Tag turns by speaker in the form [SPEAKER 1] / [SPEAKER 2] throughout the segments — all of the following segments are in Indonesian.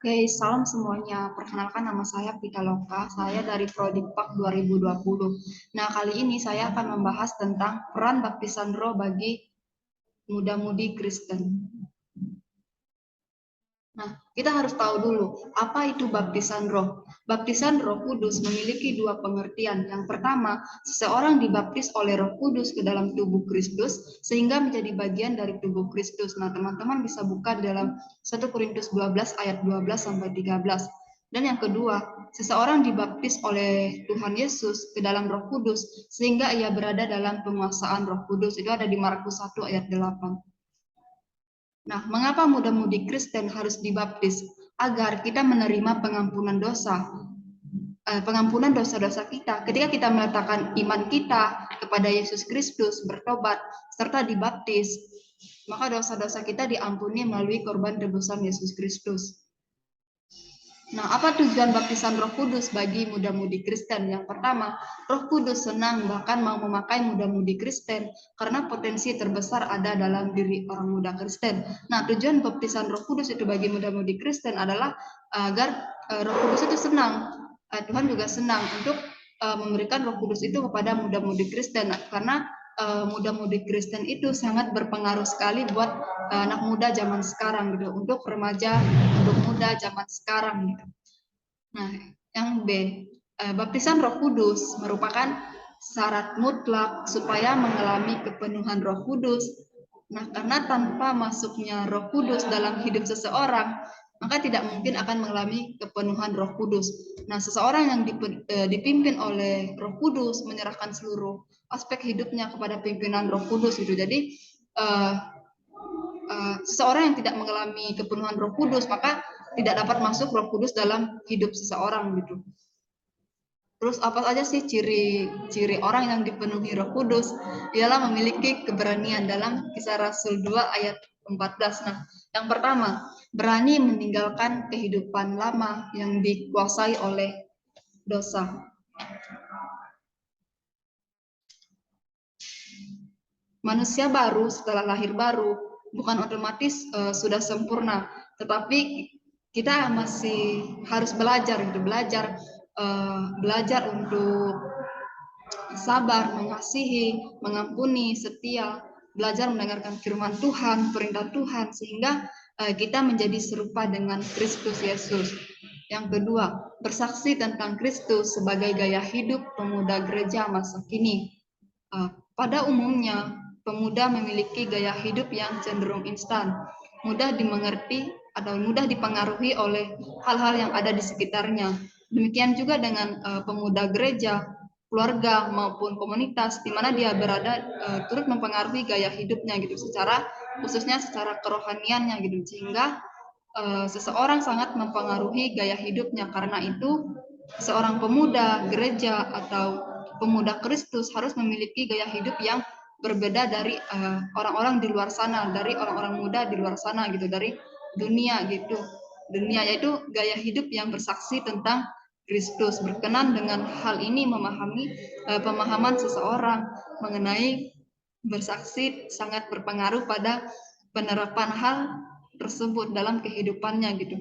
[SPEAKER 1] Oke, salam semuanya. Perkenalkan nama saya Pitaloka, saya dari Prodipak 2020. Nah, kali ini saya akan membahas tentang peran baptisan roh bagi muda-mudi Kristen. Nah, kita harus tahu dulu, apa itu baptisan roh? Baptisan roh kudus memiliki dua pengertian. Yang pertama, seseorang dibaptis oleh roh kudus ke dalam tubuh Kristus, sehingga menjadi bagian dari tubuh Kristus. Nah, teman-teman bisa buka di dalam 1 Korintus 12 ayat 12-13. Dan yang kedua, seseorang dibaptis oleh Tuhan Yesus ke dalam roh kudus, sehingga ia berada dalam penguasaan roh kudus. Itu ada di Markus 1 ayat 8. Nah, mengapa muda-mudi Kristen harus dibaptis? Agar kita menerima pengampunan dosa. Pengampunan dosa-dosa kita. Ketika kita meletakkan iman kita kepada Yesus Kristus, bertobat, serta dibaptis, maka dosa-dosa kita diampuni melalui korban tebusan Yesus Kristus. Nah, apa tujuan baptisan Roh Kudus bagi muda-mudi Kristen? Yang pertama, Roh Kudus senang bahkan mau memakai muda-mudi Kristen karena potensi terbesar ada dalam diri orang muda Kristen. Nah, tujuan baptisan Roh Kudus itu bagi muda-mudi Kristen adalah agar Roh Kudus itu senang. Tuhan juga senang untuk memberikan Roh Kudus itu kepada muda-mudi Kristen karena muda-mudi Kristen itu sangat berpengaruh sekali buat anak muda zaman sekarang gitu, untuk remaja, untuk muda zaman sekarang gitu. Nah, yang B, baptisan Roh Kudus merupakan syarat mutlak supaya mengalami kepenuhan Roh Kudus. Nah, karena tanpa masuknya Roh Kudus dalam hidup seseorang, maka tidak mungkin akan mengalami kepenuhan Roh Kudus. Nah, seseorang yang dipimpin oleh Roh Kudus menyerahkan seluruh aspek hidupnya kepada pimpinan Roh Kudus itu. Jadi seseorang yang tidak mengalami kepenuhan Roh Kudus, maka tidak dapat masuk Roh Kudus dalam hidup seseorang gitu. Terus apa saja sih ciri orang yang dipenuhi Roh Kudus? Ialah memiliki keberanian dalam Kisah Rasul 2 ayat 14. Nah, yang pertama, berani meninggalkan kehidupan lama yang dikuasai oleh dosa. Manusia baru setelah lahir baru bukan otomatis sudah sempurna, tetapi kita masih harus belajar gitu, belajar untuk sabar, mengasihi, mengampuni, setia, belajar mendengarkan firman Tuhan, perintah Tuhan, sehingga kita menjadi serupa dengan Kristus Yesus. Yang kedua, bersaksi tentang Kristus sebagai gaya hidup pemuda gereja masa kini. Pada umumnya, pemuda memiliki gaya hidup yang cenderung instan, mudah dimengerti atau mudah dipengaruhi oleh hal-hal yang ada di sekitarnya. Demikian juga dengan pemuda gereja, keluarga maupun komunitas di mana dia berada turut mempengaruhi gaya hidupnya gitu, khususnya secara kerohaniannya gitu, sehingga seseorang sangat mempengaruhi gaya hidupnya. Karena itu seorang pemuda gereja atau pemuda Kristus harus memiliki gaya hidup yang berbeda dari orang-orang di luar sana, dari orang-orang muda di luar sana gitu, dari dunia gitu. Dunia yaitu gaya hidup yang bersaksi tentang Kristus. Berkenan dengan hal ini memahami pemahaman seseorang mengenai bersaksi sangat berpengaruh pada penerapan hal tersebut dalam kehidupannya gitu.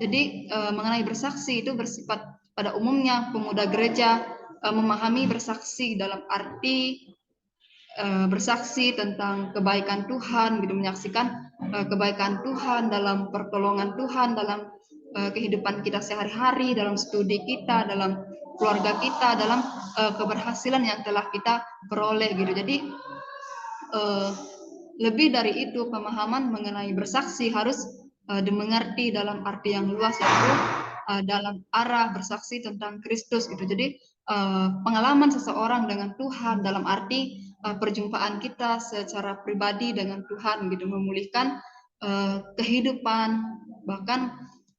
[SPEAKER 1] Jadi mengenai bersaksi itu bersifat pada umumnya pemuda gereja memahami bersaksi dalam arti bersaksi tentang kebaikan Tuhan gitu, menyaksikan kebaikan Tuhan dalam pertolongan Tuhan dalam kehidupan kita sehari-hari, dalam studi kita, dalam keluarga kita, dalam keberhasilan yang telah kita peroleh gitu. Jadi lebih dari itu, pemahaman mengenai bersaksi harus dimengerti dalam arti yang luas, yaitu dalam arah bersaksi tentang Kristus gitu. Jadi pengalaman seseorang dengan Tuhan dalam arti perjumpaan kita secara pribadi dengan Tuhan gitu, memulihkan kehidupan, bahkan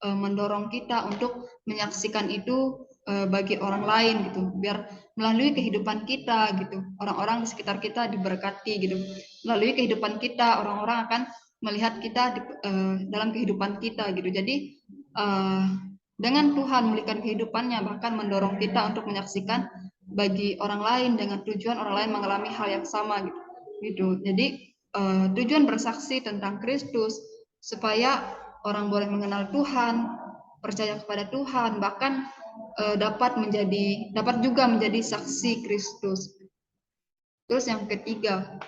[SPEAKER 1] mendorong kita untuk menyaksikan itu bagi orang lain gitu, biar melalui kehidupan kita gitu orang-orang di sekitar kita diberkati gitu. Melalui kehidupan kita orang-orang akan melihat kita dalam kehidupan kita gitu. Jadi dengan Tuhan memulihkan kehidupannya, bahkan mendorong kita untuk menyaksikan bagi orang lain dengan tujuan orang lain mengalami hal yang sama gitu. Jadi tujuan bersaksi tentang Kristus supaya orang boleh mengenal Tuhan, percaya kepada Tuhan, bahkan dapat juga menjadi saksi Kristus. Terus yang ketiga,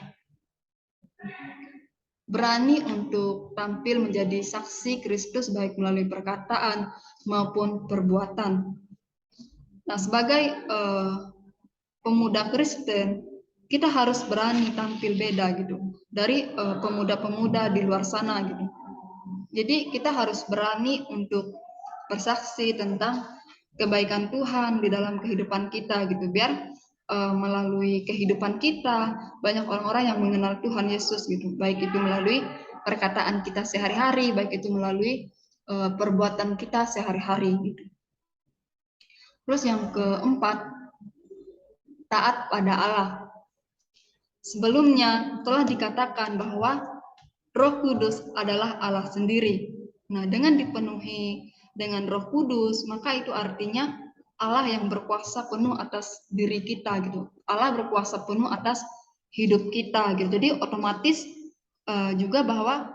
[SPEAKER 1] berani untuk tampil menjadi saksi Kristus baik melalui perkataan maupun perbuatan. Nah, sebagai pemuda Kristen, kita harus berani tampil beda gitu dari pemuda-pemuda di luar sana gitu. Jadi kita harus berani untuk bersaksi tentang kebaikan Tuhan di dalam kehidupan kita gitu, biar melalui kehidupan kita banyak orang-orang yang mengenal Tuhan Yesus gitu, baik itu melalui perkataan kita sehari-hari, baik itu melalui perbuatan kita sehari-hari gitu. Terus yang keempat, taat pada Allah. Sebelumnya telah dikatakan bahwa Roh Kudus adalah Allah sendiri. Nah, dengan dipenuhi dengan Roh Kudus, maka itu artinya Allah yang berkuasa penuh atas diri kita gitu. Allah berkuasa penuh atas hidup kita gitu. Jadi otomatis juga bahwa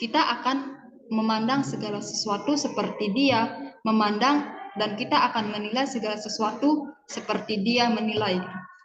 [SPEAKER 1] kita akan memandang segala sesuatu seperti Dia memandang, dan kita akan menilai segala sesuatu seperti Dia menilai.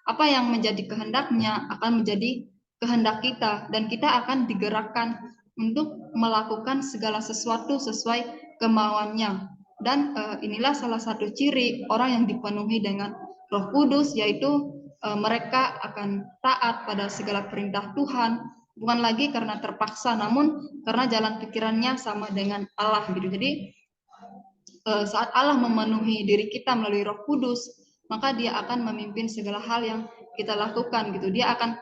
[SPEAKER 1] Apa yang menjadi kehendaknya akan menjadi kehendak kita, dan kita akan digerakkan untuk melakukan segala sesuatu sesuai kemauannya. Dan inilah salah satu ciri orang yang dipenuhi dengan Roh Kudus, yaitu mereka akan taat pada segala perintah Tuhan, bukan lagi karena terpaksa, namun karena jalan pikirannya sama dengan Allah gitu. Jadi saat Allah memenuhi diri kita melalui Roh Kudus, maka Dia akan memimpin segala hal yang kita lakukan gitu. Dia akan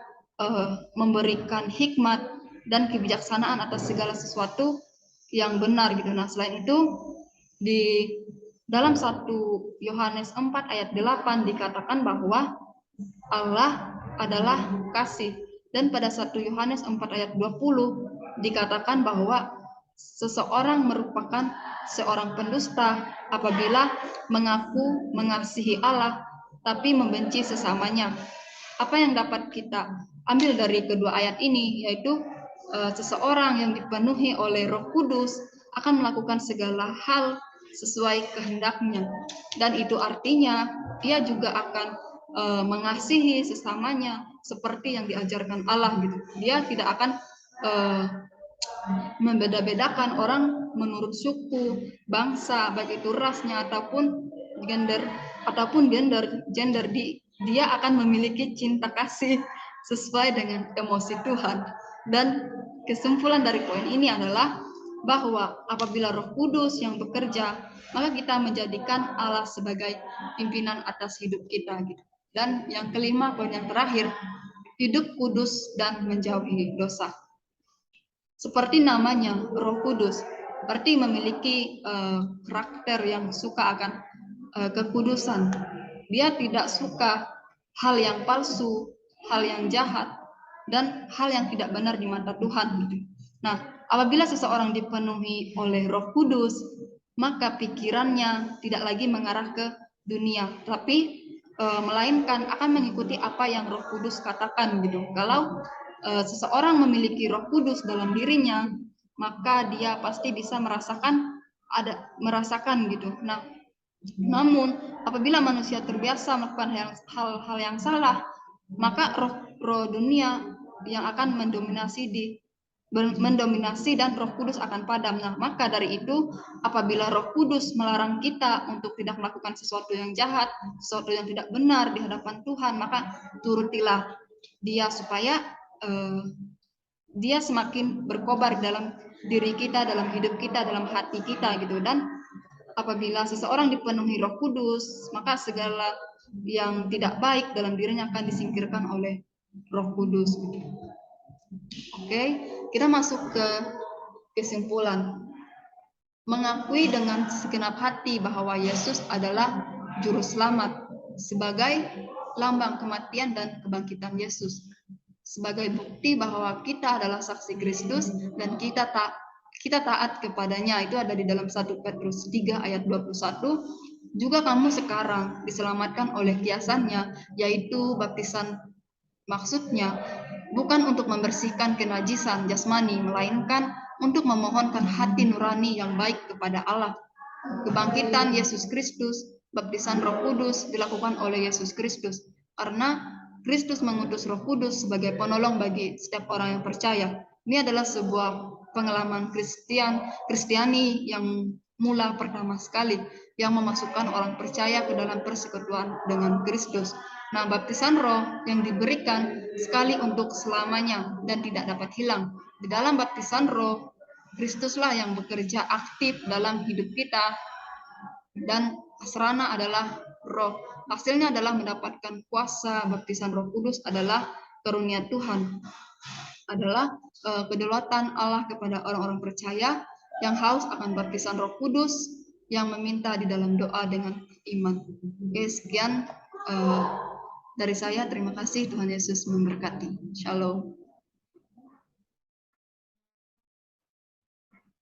[SPEAKER 1] memberikan hikmat dan kebijaksanaan atas segala sesuatu yang benar gitu. Nah, selain itu di dalam 1 Yohanes 4 ayat 8 dikatakan bahwa Allah adalah kasih, dan pada 1 Yohanes 4 ayat 20 dikatakan bahwa seseorang merupakan seorang pendusta apabila mengaku mengasihi Allah tapi membenci sesamanya. Apa yang dapat kita ambil dari kedua ayat ini, yaitu seseorang yang dipenuhi oleh Roh Kudus akan melakukan segala hal sesuai kehendaknya, dan itu artinya dia juga akan mengasihi sesamanya seperti yang diajarkan Allah gitu. Dia tidak akan membeda-bedakan orang menurut suku, bangsa, baik itu rasnya ataupun gender dia akan memiliki cinta kasih sesuai dengan emosi Tuhan. Dan kesimpulan dari poin ini adalah bahwa apabila Roh Kudus yang bekerja, maka kita menjadikan Allah sebagai pimpinan atas hidup kita gitu. Dan yang kelima, poin yang terakhir, hidup kudus dan menjauhi dosa. Seperti namanya, Roh Kudus berarti memiliki karakter yang suka akan kekudusan. Dia tidak suka hal yang palsu, hal yang jahat, dan hal yang tidak benar di mata Tuhan. Nah, apabila seseorang dipenuhi oleh Roh Kudus, maka pikirannya tidak lagi mengarah ke dunia, tapi melainkan akan mengikuti apa yang Roh Kudus katakan gitu. Kalau seseorang memiliki Roh Kudus dalam dirinya, maka dia pasti bisa merasakan gitu. Nah, namun apabila manusia terbiasa melakukan hal-hal yang salah, maka roh dunia yang akan mendominasi dan Roh Kudus akan padam. Nah, maka dari itu apabila Roh Kudus melarang kita untuk tidak melakukan sesuatu yang jahat, sesuatu yang tidak benar di hadapan Tuhan, maka turutilah Dia supaya Dia semakin berkobar dalam diri kita, dalam hidup kita, dalam hati kita gitu. Dan apabila seseorang dipenuhi Roh Kudus, maka segala yang tidak baik dalam dirinya akan disingkirkan oleh Roh Kudus. Oke, kita masuk ke kesimpulan. Mengakui dengan segenap hati bahwa Yesus adalah juru selamat sebagai lambang kematian dan kebangkitan Yesus. Sebagai bukti bahwa kita adalah saksi Kristus dan kita taat kepadanya. Itu ada di dalam 1 Petrus 3 ayat 21. Juga kamu sekarang diselamatkan oleh kiasannya, yaitu baptisan. Maksudnya bukan untuk membersihkan kenajisan jasmani, melainkan untuk memohonkan hati nurani yang baik kepada Allah. kebangkitan Yesus Kristus, baptisan Roh Kudus dilakukan oleh Yesus Kristus. Karena Kristus mengutus Roh Kudus sebagai penolong bagi setiap orang yang percaya. Ini adalah sebuah pengalaman Kristiani yang mula pertama sekali yang memasukkan orang percaya ke dalam persekutuan dengan Kristus. Nah, baptisan Roh yang diberikan sekali untuk selamanya dan tidak dapat hilang. Di dalam baptisan Roh, Kristuslah yang bekerja aktif dalam hidup kita, dan sarana adalah Roh. Hasilnya adalah mendapatkan kuasa. Baptisan Roh Kudus adalah karunia Tuhan, adalah kedaulatan Allah kepada orang-orang percaya yang haus akan baptisan Roh Kudus, yang meminta di dalam doa dengan iman. Oke, sekian dari saya. Terima kasih. Tuhan Yesus memberkati. Shalom.